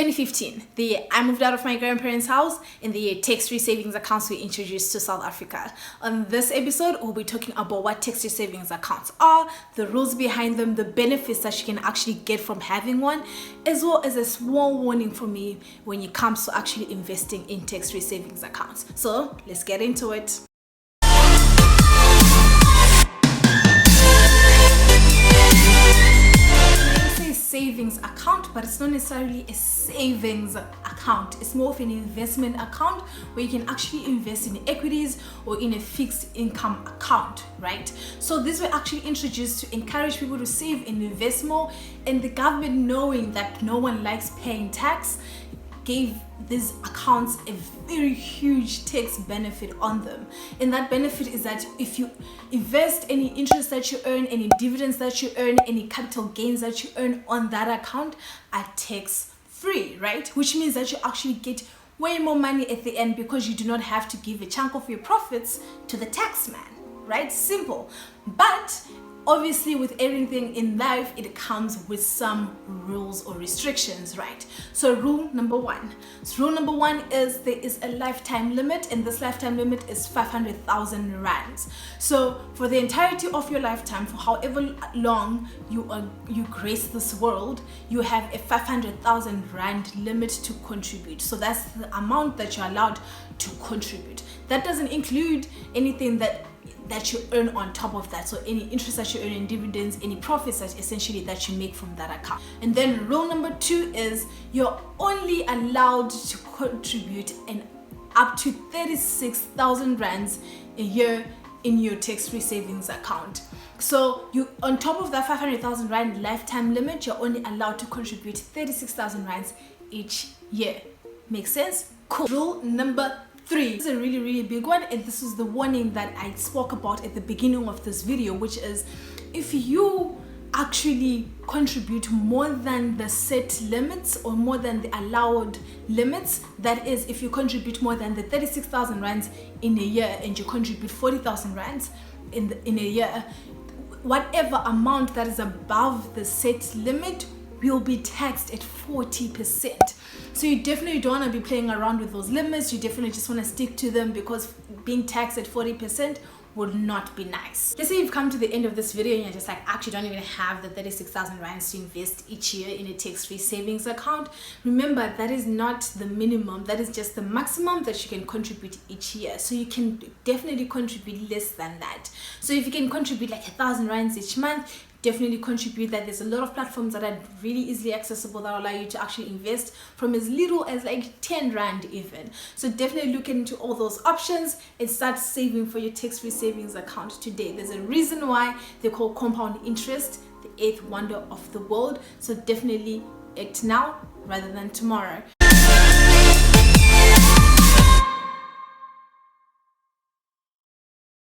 2015, the year I moved out of my grandparents' house, and the year tax-free savings accounts were introduced to South Africa. On this episode, we'll be talking about what tax-free savings accounts are, the rules behind them, the benefits that you can actually get from having one, as well as a small warning for me when it comes to actually investing in tax-free savings accounts. So let's get into it. Savings account, but it's not necessarily a savings account. It's more of an investment account where you can actually invest in equities or in a fixed income account, right? So these were actually introduced to encourage people to save and invest more, and the government, knowing that no one likes paying tax, gave these accounts a very huge tax benefit on them. And that benefit is that if you invest, any interest that you earn, any dividends that you earn, any capital gains that you earn on that account are tax free, right? Which means that you actually get way more money at the end because you do not have to give a chunk of your profits to the tax man, right? Simple. But obviously, with everything in life, it comes with some rules or restrictions, right? So rule number one is there is a lifetime limit, and this lifetime limit is 500,000 rands. So for the entirety of your lifetime, for however long you grace this world, you have a 500,000 rand limit to contribute. So that's the amount that you're allowed to contribute. That doesn't include anything that you earn on top of that, so any interest that you earn in dividends, any profits that essentially that you make from that account. And then rule number two is you're only allowed to contribute up to 36,000 rands a year in your tax-free savings account. So you, on top of that 500,000 rand lifetime limit, you're only allowed to contribute 36,000 rands each year. Make sense? Cool. Rule number three is a really big one, and this is the warning that I spoke about at the beginning of this video, which is if you actually contribute more than the set limits or more than the allowed limits, that is, if you contribute more than the 36,000 rands in a year and you contribute 40,000 rands in a year, whatever amount that is above the set limit will be taxed at 40%. So you definitely don't want to be playing around with those limits. You definitely just want to stick to them, because being taxed at 40% would not be nice. Let's say you've come to the end of this video and you're just like, actually don't even have the 36,000 rands to invest each year in a tax-free savings account. Remember, that is not the minimum, that is just the maximum that you can contribute each year. So you can definitely contribute less than that. So if you can contribute like 1,000 rands each month, definitely contribute that. There's a lot of platforms that are really easily accessible that allow you to actually invest from as little as like 10 rand even. So definitely look into all those options and start saving for your tax-free savings account today. There's a reason why they call compound interest the eighth wonder of the world. So definitely act now rather than tomorrow.